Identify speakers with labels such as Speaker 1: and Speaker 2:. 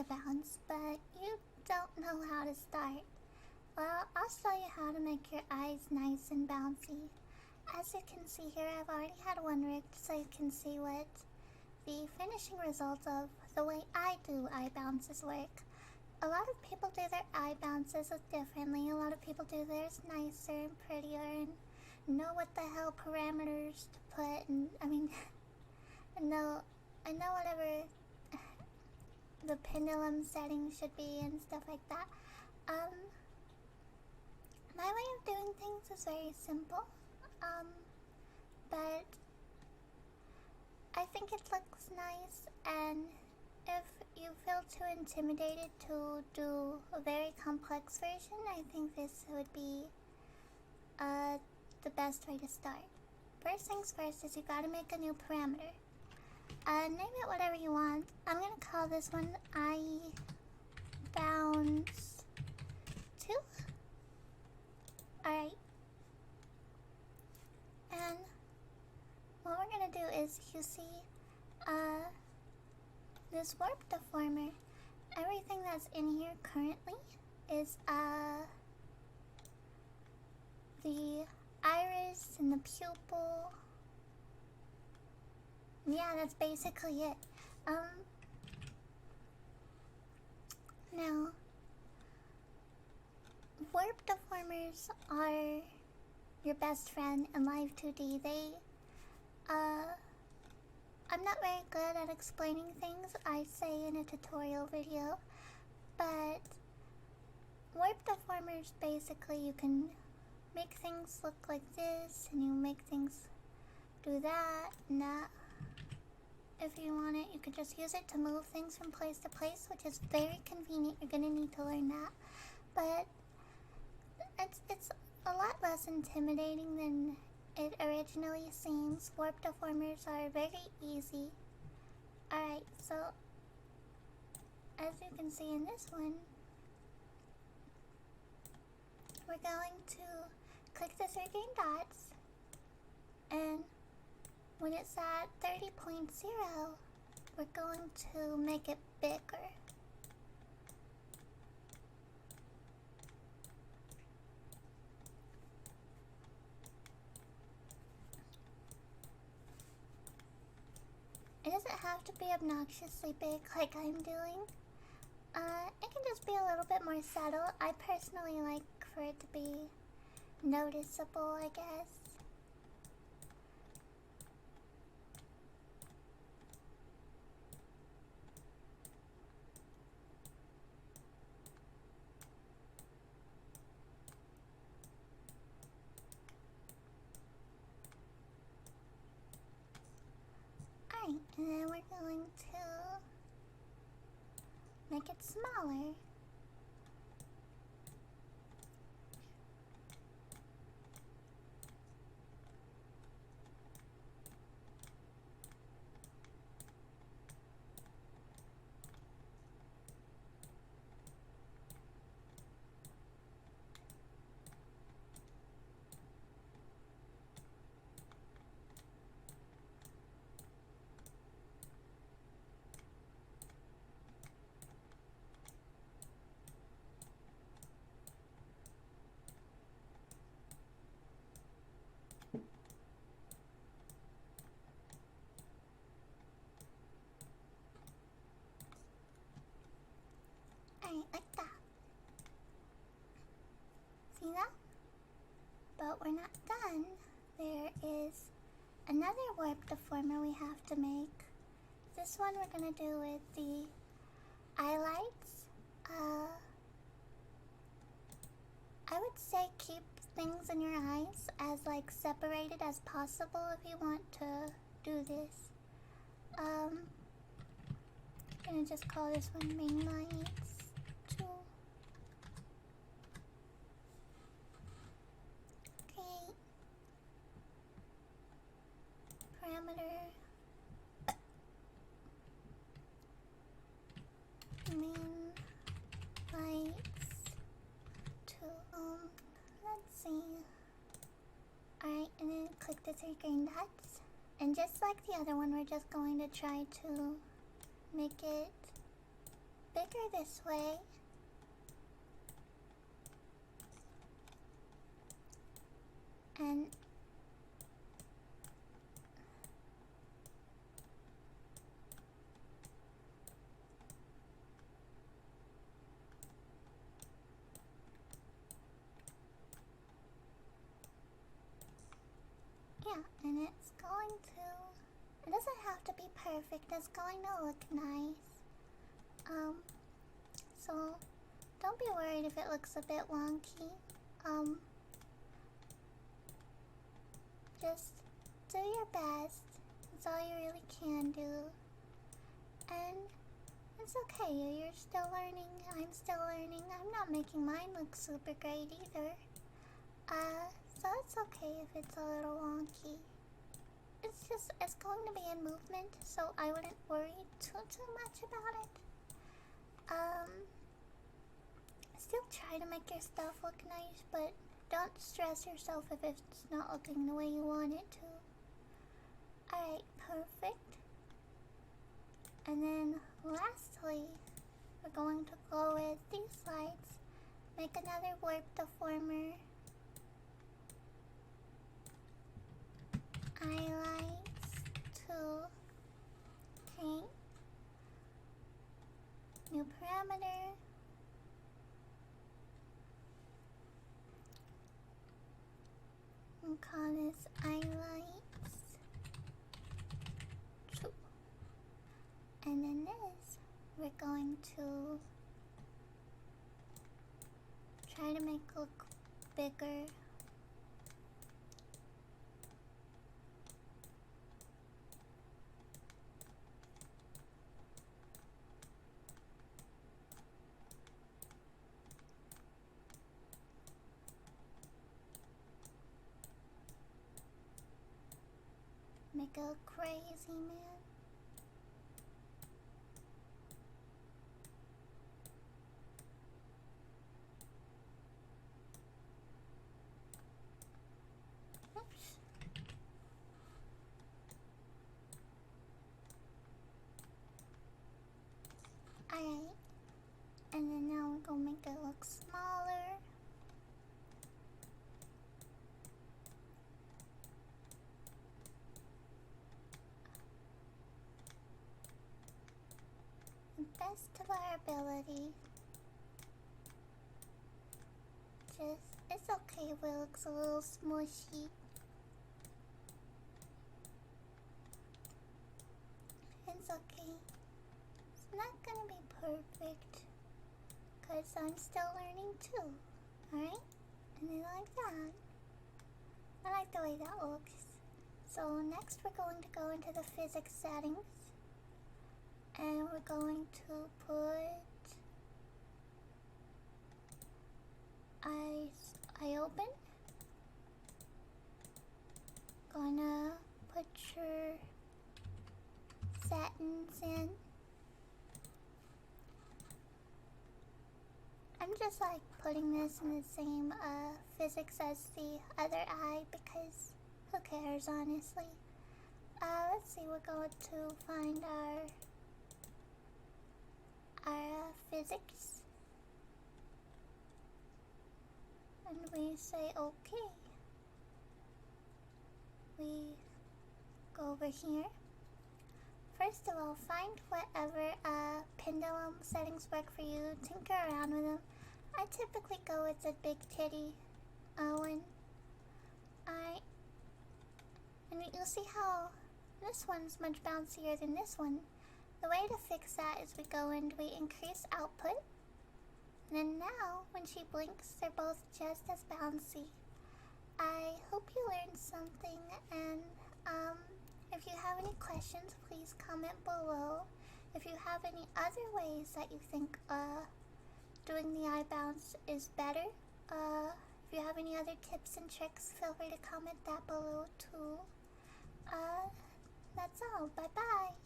Speaker 1: to bounce, but you don't know how to start. Well, I'll show you how to make your eyes nice and bouncy. As you can see here, I've already had one rigged so you can see what the finishing result of the way I do eye bounces work. A lot of people do their eye bounces differently. A lot of people do theirs nicer and prettier and know what the hell parameters to put, and I know whatever the pendulum setting should be and stuff like that. My way of doing things is very simple, but I think it looks nice, and if you feel too intimidated to do a very complex version, I think this would be the best way to start. First things first is you gotta make a new parameter. Name it whatever you want. I'm gonna call this one eye bounce 2. Alright. And what we're gonna do is, you see, this warp deformer, everything that's in here currently is, the iris and the pupil. Yeah, that's basically it. Now, warp deformers are your best friend in Live2d. I'm not very good at explaining things, I say in a tutorial video, but warp deformers, basically you can make things look like this, and you make things do that and that. If you want it, you could just use it to move things from place to place, which is very convenient. You're gonna need to learn that, but it's a lot less intimidating than it originally seems. Warp deformers are very easy. Alright, so as you can see in this one, we're going to click the 3 green dots, and when it's at 30.0, we're going to make it bigger. It doesn't have to be obnoxiously big like I'm doing. It can just be a little bit more subtle. I personally like for it to be noticeable, I guess. Alright, and then we're going to make it smaller. Alright, like that. See that? But we're not done. There is another warp deformer we have to make. This one we're gonna do with the highlights. I would say keep things in your eyes as like separated as possible if you want to do this. I'm gonna just call this one main lights 2. Okay. Parameter. Main lights 2. Let's see. Alright, and then click the 3 green dots. And just like the other one, we're just going to try to make it bigger this way. And yeah, and it's going to, it doesn't have to be perfect, it's going to look nice. So don't be worried if it looks a bit wonky. Just do your best. That's all you really can do. And it's okay, you're still learning, I'm still learning. I'm not making mine look super great either. So it's okay if it's a little wonky. It's going to be in movement, so I wouldn't worry too much about it. Still try to make your stuff look nice, but don't stress yourself if it's not looking the way you want it to. Alright, perfect. And then lastly, we're going to go with these slides. Make another warp deformer. Highlights to paint. New parameter. And call this highlights 2. And then this, we're going to try to make it look bigger. Make it look crazy, man. Oops. Alright. And then now we're gonna make it look smaller. Best of our ability. It's okay if it looks a little smushy. It's okay. It's not gonna be perfect, cause I'm still learning too. Alright? And I like that. I like the way that looks. So next we're going to go into the physics settings. And we're going to put I open. Gonna put your settings in. I'm just like putting this in the same physics as the other eye because who cares, honestly. Let's see, we're going to find our physics, and we say okay. We go over here. First of all, find whatever pendulum settings work for you. Tinker around with them. I typically go with the big titty one. And you'll see how this one's much bouncier than this one. The way to fix that is we go and we increase output. And then now, when she blinks, they're both just as bouncy. I hope you learned something, and if you have any questions, please comment below. If you have any other ways that you think doing the eye bounce is better, if you have any other tips and tricks, feel free to comment that below too. That's all. Bye bye.